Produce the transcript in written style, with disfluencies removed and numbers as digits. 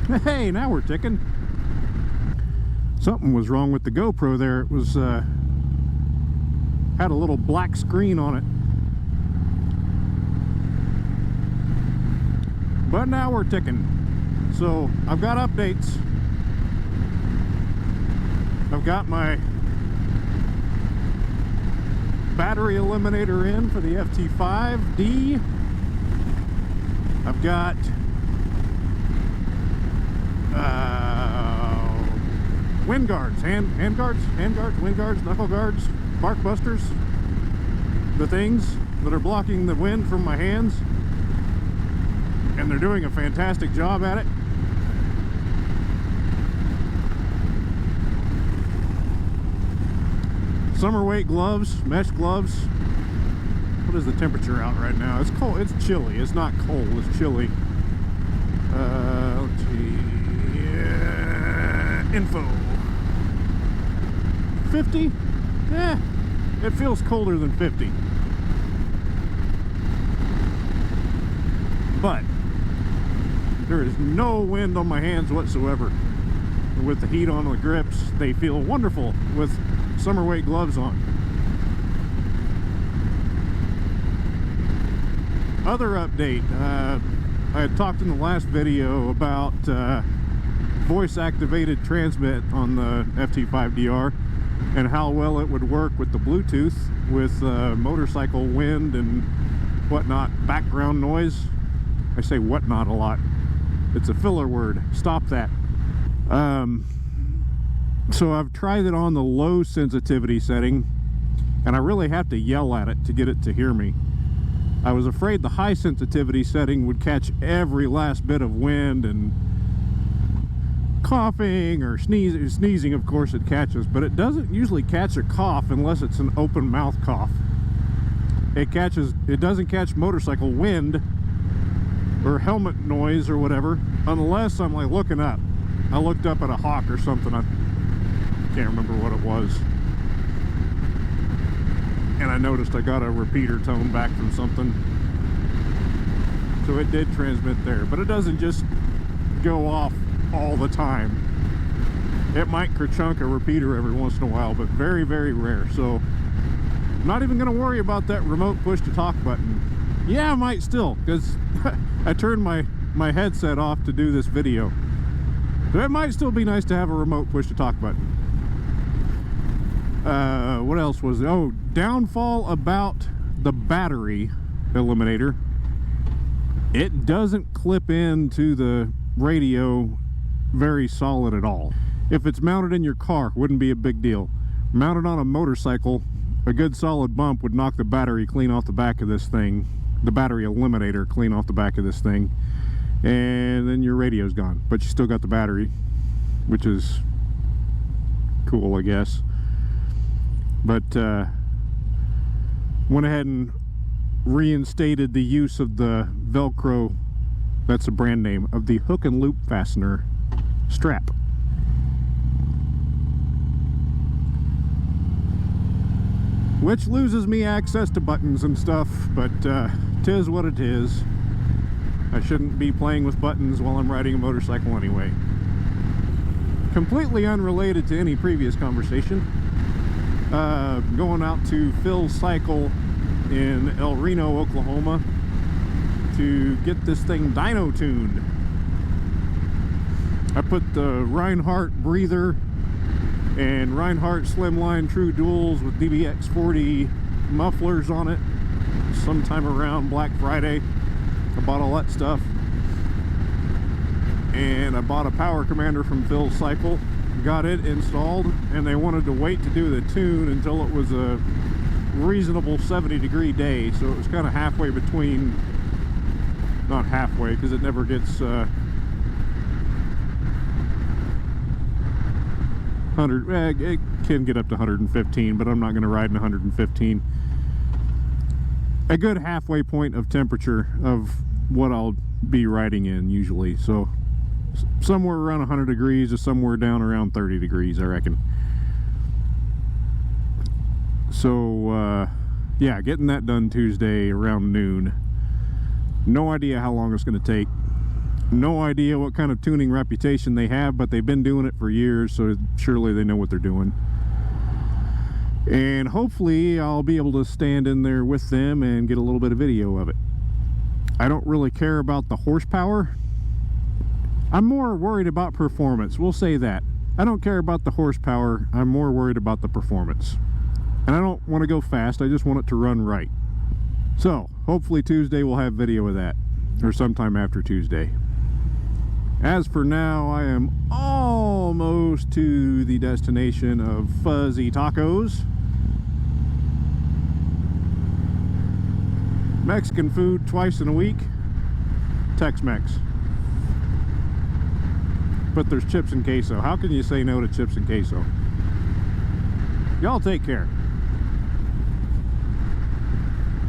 Hey, now we're ticking. Something was wrong with the GoPro there. It was had a little black screen on it. But now we're ticking. So I've got updates. I've got my battery eliminator in for the FT5D. I've got wind guards, hand guards, wind guards, knuckle guards, bark busters, the things that are blocking the wind from my hands, and they're doing a fantastic job at it. Summer weight gloves, mesh gloves. What is the temperature out right now? It's cold. It's chilly. It's not cold. It's chilly. Let's see. Info. 50? It feels colder than 50. But there is no wind on my hands whatsoever. With the heat on the grips, they feel wonderful with summer weight gloves on. Other update, I had talked in the last video about voice activated transmit on the FT5DR and how well it would work with the Bluetooth with motorcycle wind and whatnot, background noise. I say whatnot a lot. It's a filler word. Stop that. So I've tried it on the low sensitivity setting, and I really have to yell at it to get it to hear me. I was afraid the high sensitivity setting would catch every last bit of wind and coughing or sneezing. Sneezing, of course, it catches, but it doesn't usually catch a cough unless it's an open mouth cough. It doesn't catch motorcycle wind or helmet noise or whatever, unless I'm like looking up. I looked up at a hawk or something. I can't remember what it was. And I noticed I got a repeater tone back from something. So it did transmit there, but it doesn't just go off all the time. It might kerchunk a repeater every once in a while, but very, very rare. So I'm not even going to worry about that remote push to talk button. Yeah, I might still, because I turned my headset off to do this video. So it might still be nice to have a remote push to talk button. What else was it? Oh, downfall about the battery eliminator. It doesn't clip into the radio very solid at all. If it's mounted in your car, wouldn't be a big deal. Mounted on a motorcycle, a good solid bump would knock the battery clean off the back of this thing. The battery eliminator clean off the back of this thing. And then your radio's gone. But you still got the battery, which is cool, I guess. But went ahead and reinstated the use of the Velcro, that's the brand name, of the hook and loop fastener strap. Which loses me access to buttons and stuff, but tis what it is. I shouldn't be playing with buttons while I'm riding a motorcycle anyway. Completely unrelated to any previous conversation. Going out to Phil's Cycle in El Reno, Oklahoma to get this thing dyno tuned. I put the Reinhardt breather and Reinhardt Slimline True Duals with DBX40 mufflers on it sometime around Black Friday. I bought all that stuff, and I bought a power commander from Phil's Cycle, got it installed, and they wanted to wait to do the tune until it was a reasonable 70-degree day, so it was kind of halfway between, not halfway because it never gets 100, it can get up to 115, but I'm not going to ride in 115. A good halfway point of temperature of what I'll be riding in usually, so somewhere around 100 degrees or somewhere down around 30 degrees, I reckon. So yeah, getting that done Tuesday around noon. No idea how long it's going to take. No idea what kind of tuning reputation they have, but they've been doing it for years, so surely they know what they're doing. And hopefully I'll be able to stand in there with them and get a little bit of video of it. I don't really care about the horsepower. I'm more worried about performance, we'll say that. I don't care about the horsepower, I'm more worried about the performance. And I don't want to go fast, I just want it to run right. So, hopefully Tuesday we'll have video of that, or sometime after Tuesday. As for now, I am almost to the destination of Fuzzy Tacos. Mexican food twice in a week, Tex-Mex. But there's chips and queso. How can you say no to chips and queso? Y'all take care.